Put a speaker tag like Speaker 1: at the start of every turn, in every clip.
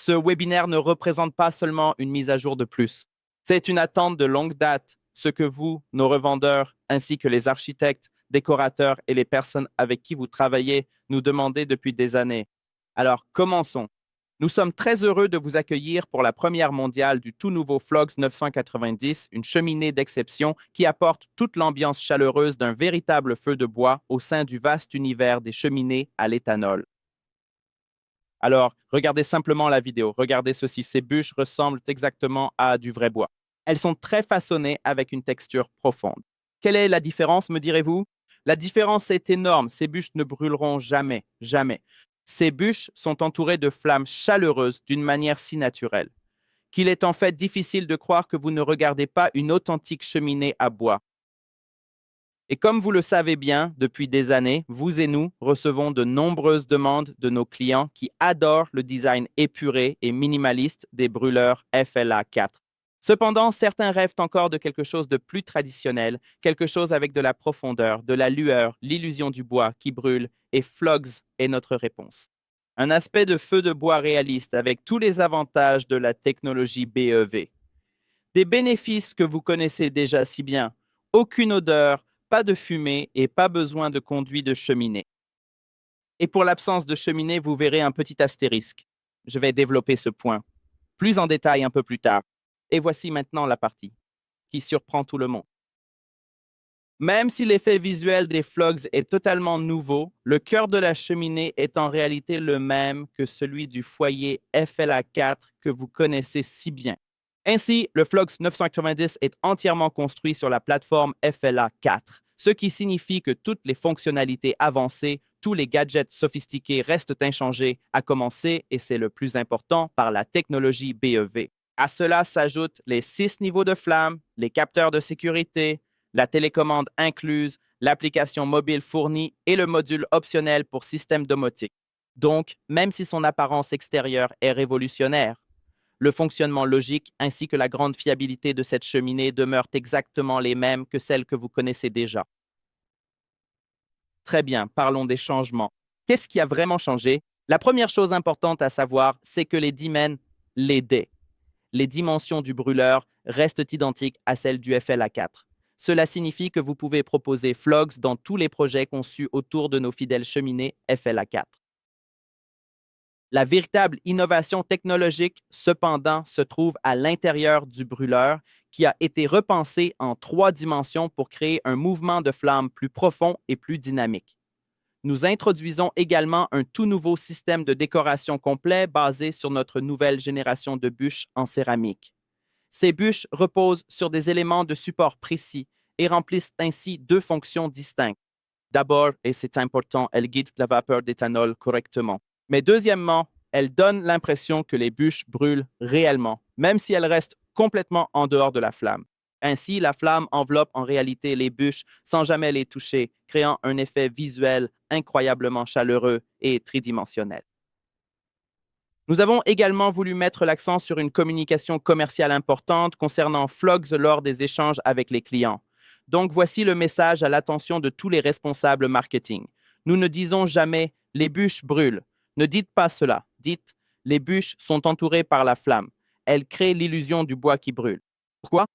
Speaker 1: Ce webinaire ne représente pas seulement une mise à jour de plus. C'est une attente de longue date, ce que vous, nos revendeurs, ainsi que les architectes, décorateurs et les personnes avec qui vous travaillez nous demandez depuis des années. Alors, commençons. Nous sommes très heureux de vous accueillir pour la première mondiale du tout nouveau Flogs 990, une cheminée d'exception qui apporte toute l'ambiance chaleureuse d'un véritable feu de bois au sein du vaste univers des cheminées à l'éthanol. Alors, regardez simplement la vidéo. Regardez ceci. Ces bûches ressemblent exactement à du vrai bois. Elles sont très façonnées avec une texture profonde. Quelle est la différence, me direz-vous? La différence est énorme. Ces bûches ne brûleront jamais, jamais. Ces bûches sont entourées de flammes chaleureuses d'une manière si naturelle qu'il est en fait difficile de croire que vous ne regardez pas une authentique cheminée à bois. Et comme vous le savez bien, depuis des années, vous et nous recevons de nombreuses demandes de nos clients qui adorent le design épuré et minimaliste des brûleurs FLA 4. Cependant, certains rêvent encore de quelque chose de plus traditionnel, quelque chose avec de la profondeur, de la lueur, l'illusion du bois qui brûle, et Flogs est notre réponse. Un aspect de feu de bois réaliste avec tous les avantages de la technologie BEV. Des bénéfices que vous connaissez déjà si bien. Aucune odeur, pas de fumée et pas besoin de conduit de cheminée. Et pour l'absence de cheminée, vous verrez un petit astérisque. Je vais développer ce point plus en détail un peu plus tard. Et voici maintenant la partie qui surprend tout le monde. Même si l'effet visuel des Flogs est totalement nouveau, le cœur de la cheminée est en réalité le même que celui du foyer FLA 4 que vous connaissez si bien. Ainsi, le Flogs 990 est entièrement construit sur la plateforme FLA 4, ce qui signifie que toutes les fonctionnalités avancées, tous les gadgets sophistiqués restent inchangés, à commencer, et c'est le plus important, par la technologie BEV. À cela s'ajoutent les 6 niveaux de flamme, les capteurs de sécurité, la télécommande incluse, l'application mobile fournie et le module optionnel pour système domotique. Donc, même si son apparence extérieure est révolutionnaire, le fonctionnement logique ainsi que la grande fiabilité de cette cheminée demeurent exactement les mêmes que celles que vous connaissez déjà. Très bien, parlons des changements. Qu'est-ce qui a vraiment changé? La première chose importante à savoir, c'est que les dimensions du brûleur restent identiques à celles du FLA 4. Cela signifie que vous pouvez proposer Flogs dans tous les projets conçus autour de nos fidèles cheminées FLA 4. La véritable innovation technologique, cependant, se trouve à l'intérieur du brûleur qui a été repensé en 3 dimensions pour créer un mouvement de flamme plus profond et plus dynamique. Nous introduisons également un tout nouveau système de décoration complet basé sur notre nouvelle génération de bûches en céramique. Ces bûches reposent sur des éléments de support précis et remplissent ainsi 2 fonctions distinctes. D'abord, et c'est important, elles guident la vapeur d'éthanol correctement. Mais deuxièmement, elles donnent l'impression que les bûches brûlent réellement, même si elles restent complètement en dehors de la flamme. Ainsi, la flamme enveloppe en réalité les bûches sans jamais les toucher, créant un effet visuel incroyablement chaleureux et tridimensionnel. Nous avons également voulu mettre l'accent sur une communication commerciale importante concernant Flogs lors des échanges avec les clients. Donc voici le message à l'attention de tous les responsables marketing. Nous ne disons jamais les bûches brûlent. Ne dites pas cela. Dites les bûches sont entourées par la flamme. Elles créent l'illusion du bois qui brûle. Pourquoi?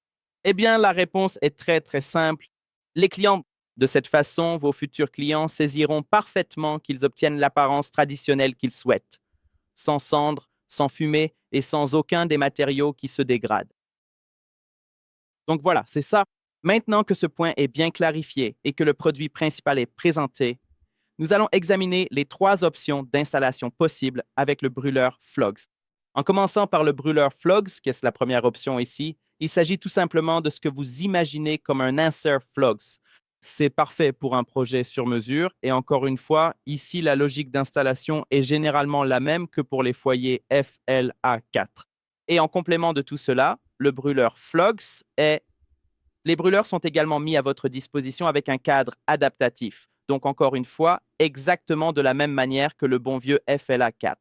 Speaker 1: Eh bien, la réponse est très très simple. Les clients, de cette façon, vos futurs clients saisiront parfaitement qu'ils obtiennent l'apparence traditionnelle qu'ils souhaitent, sans cendre, sans fumée et sans aucun des matériaux qui se dégradent. Donc voilà, c'est ça. Maintenant que ce point est bien clarifié et que le produit principal est présenté, nous allons examiner les 3 options d'installation possibles avec le brûleur Flogs. En commençant par le brûleur Flogs, qui est la première option ici, il s'agit tout simplement de ce que vous imaginez comme un insert Flogs. C'est parfait pour un projet sur mesure et encore une fois, ici la logique d'installation est généralement la même que pour les foyers FLA4. Et en complément de tout cela, le brûleur Flogs est... Les brûleurs sont également mis à votre disposition avec un cadre adaptatif. Donc encore une fois, exactement de la même manière que le bon vieux FLA4.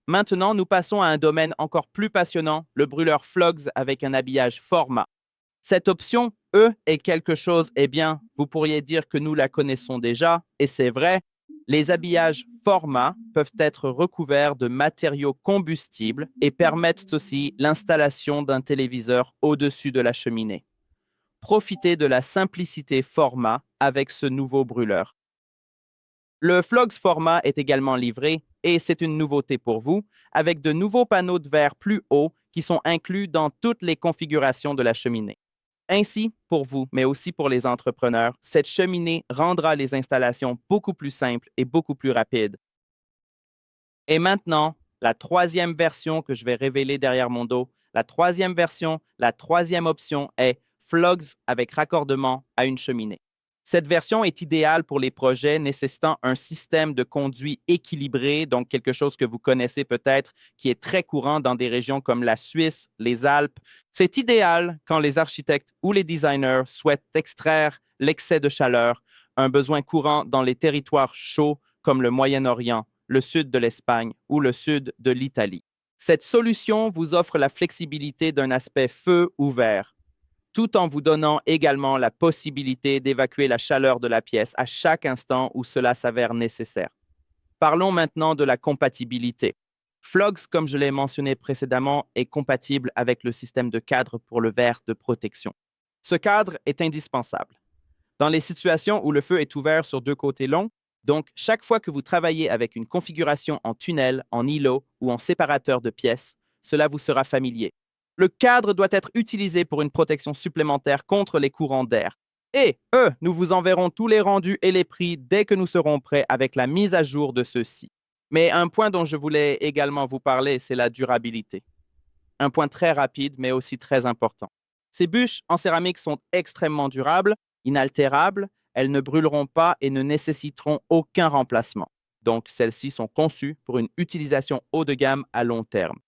Speaker 1: Maintenant, nous passons à un domaine encore plus passionnant, le brûleur Flogs avec un habillage format. Cette option, est quelque chose, eh bien, vous pourriez dire que nous la connaissons déjà, et c'est vrai. Les habillages Forma peuvent être recouverts de matériaux combustibles et permettent aussi l'installation d'un téléviseur au-dessus de la cheminée. Profitez de la simplicité Forma avec ce nouveau brûleur. Le Flogs Forma est également livré, et c'est une nouveauté pour vous, avec de nouveaux panneaux de verre plus hauts qui sont inclus dans toutes les configurations de la cheminée. Ainsi, pour vous, mais aussi pour les entrepreneurs, cette cheminée rendra les installations beaucoup plus simples et beaucoup plus rapides. Et maintenant, la troisième version que je vais révéler derrière mon dos, la troisième version, la troisième option est Flogs avec raccordement à une cheminée. Cette version est idéale pour les projets nécessitant un système de conduit équilibré, donc quelque chose que vous connaissez peut-être, qui est très courant dans des régions comme la Suisse, les Alpes. C'est idéal quand les architectes ou les designers souhaitent extraire l'excès de chaleur, un besoin courant dans les territoires chauds comme le Moyen-Orient, le sud de l'Espagne ou le sud de l'Italie. Cette solution vous offre la flexibilité d'un aspect feu ou vert, tout en vous donnant également la possibilité d'évacuer la chaleur de la pièce à chaque instant où cela s'avère nécessaire. Parlons maintenant de la compatibilité. Flogs, comme je l'ai mentionné précédemment, est compatible avec le système de cadre pour le verre de protection. Ce cadre est indispensable. Dans les situations où le feu est ouvert sur deux côtés longs, donc chaque fois que vous travaillez avec une configuration en tunnel, en îlot ou en séparateur de pièces, cela vous sera familier. Le cadre doit être utilisé pour une protection supplémentaire contre les courants d'air. Et nous vous enverrons tous les rendus et les prix dès que nous serons prêts avec la mise à jour de ceux-ci. Mais un point dont je voulais également vous parler, c'est la durabilité. Un point très rapide, mais aussi très important. Ces bûches en céramique sont extrêmement durables, inaltérables, elles ne brûleront pas et ne nécessiteront aucun remplacement. Donc, celles-ci sont conçues pour une utilisation haut de gamme à long terme.